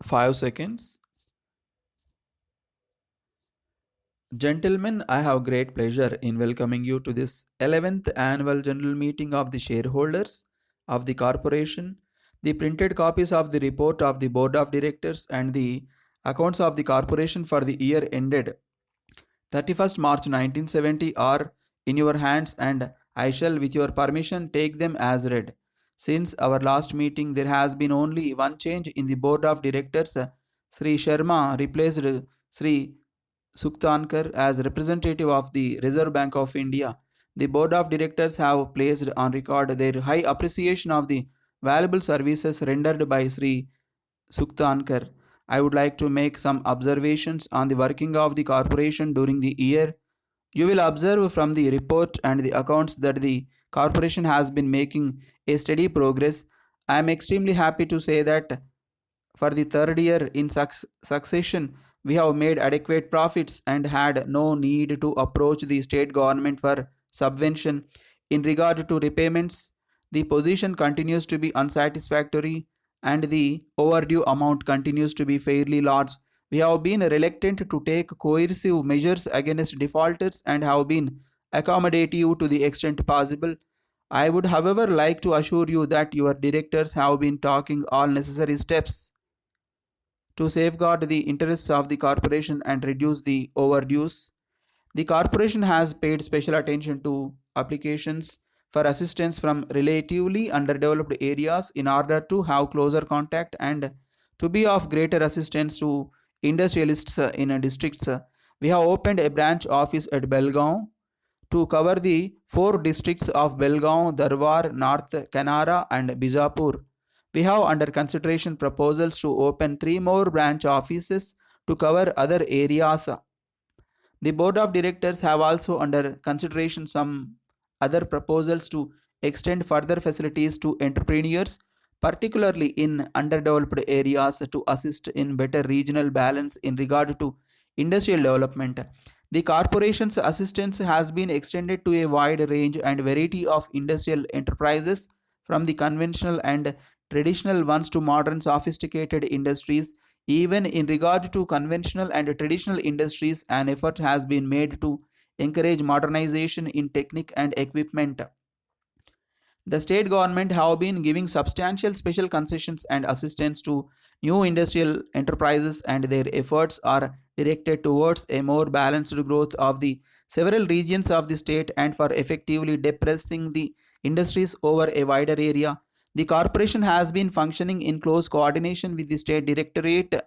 5 seconds. Gentlemen, I have great pleasure in welcoming you to this 11th annual general meeting of the shareholders of the corporation. The printed copies of the report of the board of directors and the accounts of the corporation for the year ended 31st March 1970 are in your hands, and I shall with your permission take them as read. Since our last meeting there has been only one change in the board of directors. Sri Sharma replaced Sri Suktankar as representative of the Reserve Bank of India. The board of directors have placed on record their high appreciation of the valuable services rendered by Sri Suktankar. I would like to make some observations on the working of the corporation during the year. You will observe from the report and the accounts that the corporation has been making a steady progress. I am extremely happy to say that for the third year in succession, we have made adequate profits and had no need to approach the state government for subvention. In regard to repayments, the position continues to be unsatisfactory and the overdue amount continues to be fairly large. We have been reluctant to take coercive measures against defaulters and have been accommodative to the extent possible. I would, however, like to assure you that your directors have been taking all necessary steps to safeguard the interests of the corporation and reduce the overdues. The corporation has paid special attention to applications for assistance from relatively underdeveloped areas in order to have closer contact and to be of greater assistance to industrialists in districts. We have opened a branch office at Belgaum to cover the four districts of Belgaum, Dharwar, North Kanara, and Bijapur. We have under consideration proposals to open three more branch offices to cover other areas. The board of directors have also under consideration some other proposals to extend further facilities to entrepreneurs, particularly in underdeveloped areas, to assist in better regional balance in regard to industrial development. The corporation's assistance has been extended to a wide range and variety of industrial enterprises, from the conventional and traditional ones to modern sophisticated industries. Even in regard to conventional and traditional industries, an effort has been made to encourage modernization in technique and equipment. The state government have been giving substantial special concessions and assistance to new industrial enterprises, and their efforts are directed towards a more balanced growth of the several regions of the state and for effectively depressing the industries over a wider area. The corporation has been functioning in close coordination with the State Directorate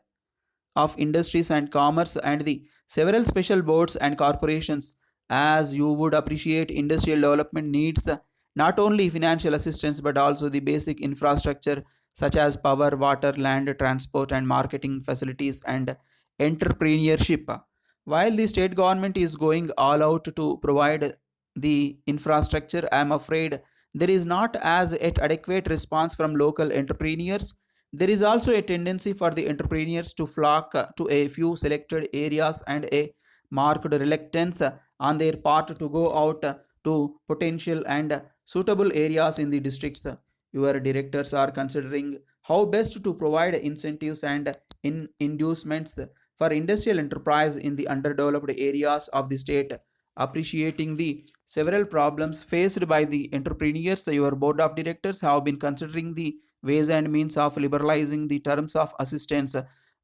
of Industries and Commerce and the several special boards and corporations. As you would appreciate, industrial development needs not only financial assistance but also the basic infrastructure such as power, water, land, transport, and marketing facilities and entrepreneurship. While the state government is going all out to provide the infrastructure, I am afraid there is not as yet adequate response from local entrepreneurs. There is also a tendency for the entrepreneurs to flock to a few selected areas and a marked reluctance on their part to go out to potential and suitable areas in the districts. Your directors are considering how best to provide incentives and inducements for industrial enterprise in the underdeveloped areas of the state. Appreciating the several problems faced by the entrepreneurs, your board of directors have been considering the ways and means of liberalizing the terms of assistance.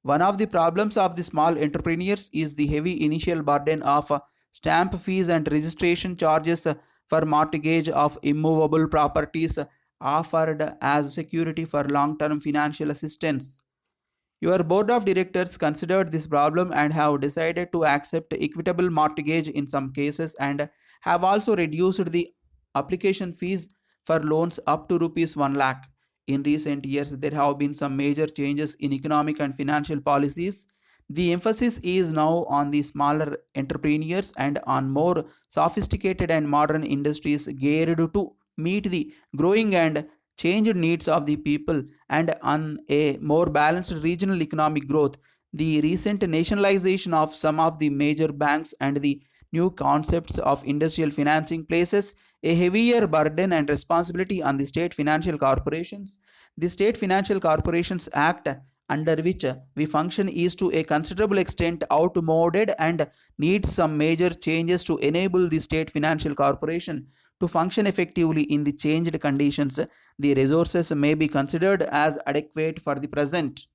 One of the problems of the small entrepreneurs is the heavy initial burden of stamp fees and registration charges for mortgage of immovable properties offered as security for long term financial assistance. Your board of directors considered this problem and have decided to accept equitable mortgage in some cases and have also reduced the application fees for loans up to rupees 1 lakh. In recent years, there have been some major changes in economic and financial policies. The emphasis is now on the smaller entrepreneurs and on more sophisticated and modern industries geared to meet the growing and changed needs of the people and on a more balanced regional economic growth. The recent nationalization of some of the major banks and the new concepts of industrial financing places a heavier burden and responsibility on the state financial corporations. The State Financial Corporations Act under which we function is to a considerable extent outmoded and needs some major changes to enable the state financial corporation to function effectively in the changed conditions. The resources may be considered as adequate for the present.